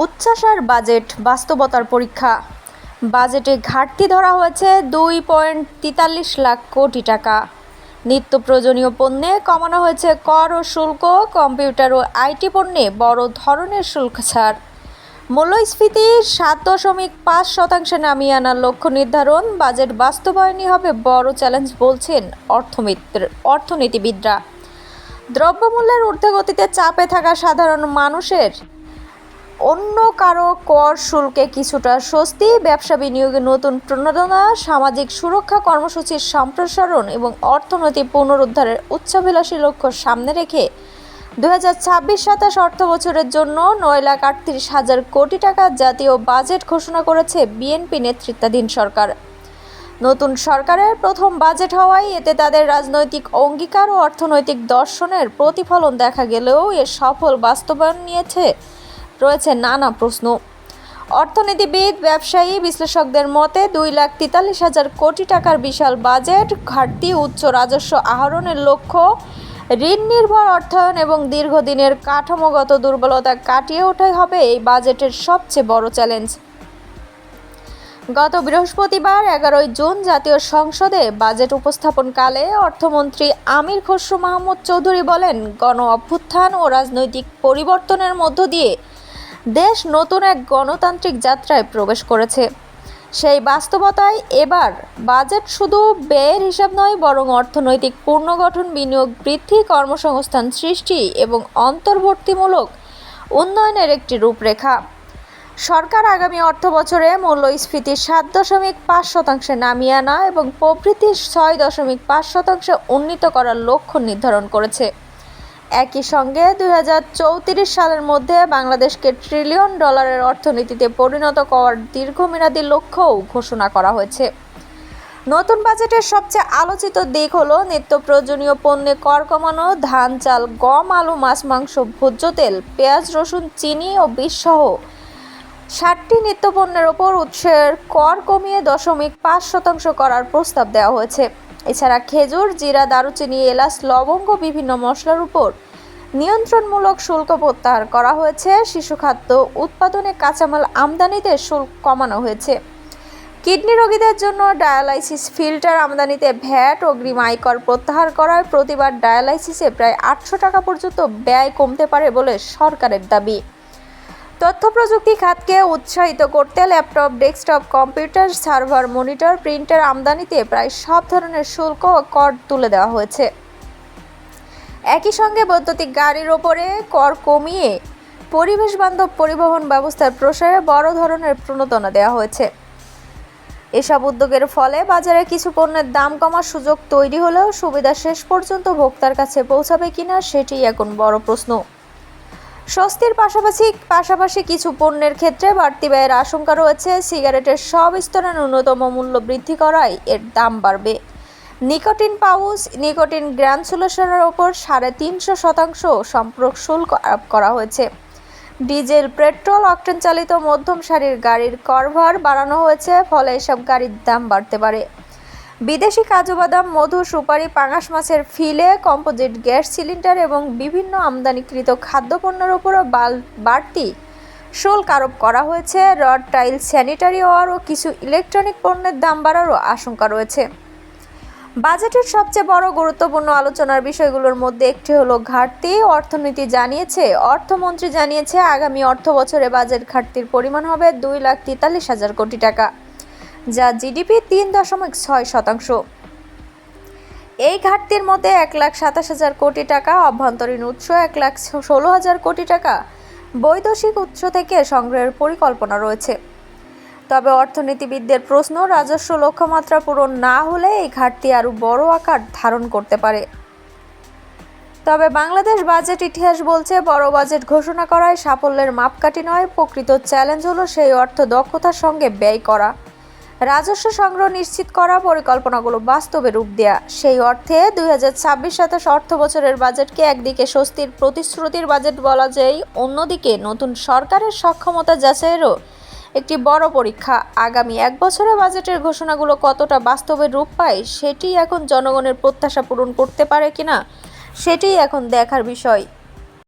উচ্ছ্বাসার budget বাস্তবতার পরীক্ষা। বাজেটে ঘাটতি ধরা হয়েছে 2.43 লাখ কোটি টাকা। নিত্য প্রয়োজনীয় পণ্যে কমানো হয়েছে কর ও শুল্ক, কম্পিউটার ও আইটি পণ্যে বড় ধরনের শুল্ক ছাড়। মূল্যস্ফীতি 7.5% নামিয়ে আনার লক্ষ্য নির্ধারণ। বাজেট বাস্তবায়নই হবে বড় চ্যালেঞ্জ বলছেন অর্থনীতিবিদরা। দ্রব্যমূল্যের ঊর্ধ্বগতিতে চাপে থাকা সাধারণ মানুষের অন্য কারো কর শুল্কে কিছুটা স্বস্তি, ব্যবসা বিনিয়োগে নতুন প্রণোদনা, সামাজিক সুরক্ষা কর্মসূচির সম্প্রসারণ এবং অর্থনৈতিক পুনরুদ্ধারের উচ্চাভিলাষী লক্ষ্য সামনে রেখে 2026-27 অর্থবছরের জন্য 9,38,000 কোটি টাকা জাতীয় বাজেট ঘোষণা করেছে বিএনপি নেতৃত্বাধীন সরকার। নতুন সরকারের প্রথম বাজেট হওয়ায় এতে তাদের রাজনৈতিক অঙ্গীকার ও অর্থনৈতিক দর্শনের প্রতিফলন দেখা গেলেও এর সফল বাস্তবায়ন নিয়েছে রয়েছে নানা প্রশ্ন। অর্থনীতিবিদ, ব্যবসায়ী, বিশ্লেষকদের মতে 2,43,000 কোটি টাকার বিশাল বাজেট ঘাটতি, উচ্চ রাজস্ব আহরণের লক্ষ্য, ঋণ নির্ভর অর্থায়ন এবং দীর্ঘদিনের কাঠামোগত দুর্বলতা কাটিয়ে ওঠাই হবে এই বাজেটের সবচেয়ে বড় চ্যালেঞ্জ। গত বৃহস্পতিবার 11 জুন জাতীয় সংসদে বাজেট উপস্থাপনকালে অর্থমন্ত্রী আমির খসরু মাহমুদ চৌধুরী বলেন, গণ অভ্যুত্থান ও রাজনৈতিক পরিবর্তনের মধ্য দিয়ে দেশ নতুন এক গণতান্ত্রিক যাত্রায় প্রবেশ করেছে। সেই বাস্তবতায় এবার বাজেট শুধু ব্যয়ের হিসাব নয়, বরং অর্থনৈতিক পুনর্গঠন, বিনিয়োগ বৃদ্ধি, কর্মসংস্থান সৃষ্টি এবং অন্তর্বর্তীমূলক উন্নয়নের একটি রূপরেখা। সরকার আগামী অর্থবছরে মূল্যস্ফীতি 7.5% নামিয়ে আনা এবং প্রবৃদ্ধি 6.5% উন্নীত করার লক্ষ্য নির্ধারণ করেছে। একই সঙ্গে 2034 সালের মধ্যে বাংলাদেশকে $1 ট্রিলিয়ন অর্থনীতিতে পরিণত করার দীর্ঘমেয়াদী লক্ষ্যও ঘোষণা করা হয়েছে। নতুন বাজেটের সবচেয়ে আলোচিত দিক হলো নিত্য প্রয়োজনীয় পণ্যে কর কমানো। ধান, চাল, গম, আলু, মাছ, মাংস, ভোজ্য তেল, পেঁয়াজ, রসুন, চিনি ও বীজ সহ 60টি নিত্যপণ্যের ওপর উৎসের কর কমিয়ে 0.5% করার প্রস্তাব দেওয়া হয়েছে। এছাড়া খেজুর, জিরা, দারুচিনি, এলাচ, লবঙ্গ, বিভিন্ন মশলার উপর নিয়ন্ত্রণমূলক শুল্ক প্রত্যাহার করা হয়েছে। শিশু খাদ্য উৎপাদনে কাঁচামাল আমদানিতে শুল্ক কমানো হয়েছে। কিডনি রোগীদের জন্য ডায়ালাইসিস ফিল্টার আমদানিতে ভ্যাট অগ্রিম আয়কর প্রত্যাহার করায় প্রতিবার ডায়ালাইসিসে প্রায় 800 টাকা পর্যন্ত ব্যয় কমতে পারে বলে সরকারের দাবি। তথ্য প্রযুক্তি খাতকে উৎসাহিত করতে laptop, desktop computer, server, monitor, printer আমদানিতে প্রায় সব ধরনের শুল্ক ও কর তুলে দেওয়া হয়েছে। একই সঙ্গে বৈদ্যুতিক গাড়ির ওপরে কর কমিয়ে পরিবেশ বান্ধব পরিবহন ব্যবস্থার প্রসারে বড় ধরনের প্রণোদনা দেওয়া হয়েছে। এসব উদ্যোগের ফলে বাজারে কিছু পণ্যের দাম কমার সুযোগ তৈরি হলেও সুবিধা শেষ পর্যন্ত ভোক্তার কাছে পৌঁছাবে কিনা সেটিই এখন বড় প্রশ্ন। স্বস্তির পাশাপাশি কিছু পণ্যের ক্ষেত্রে বাড়তি ব্যয়ের আশঙ্কা রয়েছে। সিগারেটের সব স্তরে ন্যূনতম মূল্য বৃদ্ধি করায় এর দাম বাড়বে। নিকোটিন পাউচ, নিকোটিন গ্রানুলেশনের ওপর 350% সম্পূরক শুল্ক আরোপ করা হয়েছে। ডিজেল, পেট্রোল, অকটেন চালিত মধ্যম সারির গাড়ির করভার বাড়ানো হয়েছে, ফলে এসব গাড়ির দাম বাড়তে পারে। বিদেশি কাজু বাদাম, মধু, সুপারি, পাঙাশ মাছের ফিলে, কম্পোজিট গ্যাস সিলিন্ডার এবং বিভিন্ন আমদানিকৃত খাদ্যপণ্যের উপরও বাড়তি শুল্ক আরোপ করা হয়েছে। রড, টাইল, স্যানিটারি ওয়্যার ও কিছু ইলেকট্রনিক পণ্যের দাম বাড়ারও আশঙ্কা রয়েছে। বাজেটের সবচেয়ে বড় গুরুত্বপূর্ণ আলোচনার বিষয়গুলোর মধ্যে একটি হলো ঘাটতি। অর্থমন্ত্রী জানিয়েছে আগামী অর্থবছরে বাজেট ঘাটতির পরিমাণ হবে 2,43,000 কোটি টাকা, যা জিডিপি 3.6%। এই ঘাটতির মধ্যে 1,27,000 কোটি টাকা অভ্যন্তরীণ উৎস, 1,16,000 কোটি টাকা বৈদেশিক উৎস থেকে সংগ্রহের পরিকল্পনা রয়েছে। তবে অর্থনীতিবিদদের প্রশ্ন, রাজস্ব লক্ষ্যমাত্রা পূরণ না হলে এই ঘাটতি আরও বড় আকার ধারণ করতে পারে। তবে বাংলাদেশ বাজেট ইতিহাস বলছে, বড় বাজেট ঘোষণা করায় সাফল্যের মাপকাঠি নয়, প্রকৃত চ্যালেঞ্জ হলো সেই অর্থ দক্ষতার সঙ্গে ব্যয় করা, রাজস্ব সংগ্রহ নিশ্চিত করা, পরিকল্পনাগুলো বাস্তবে রূপ দেয়া। সেই অর্থে 2026-27 অর্থ বছরের বাজেটকে একদিকে স্বস্তির প্রতিশ্রুতির বাজেট বলা যায়, অন্যদিকে নতুন সরকারের সক্ষমতা যাচাইয়েরও একটি বড় পরীক্ষা। আগামী এক বছরে বাজেটের ঘোষণাগুলো কতটা বাস্তবে রূপ পায় সেটি এখন জনগণের প্রত্যাশা পূরণ করতে পারে কিনা সেটিই এখন দেখার বিষয়।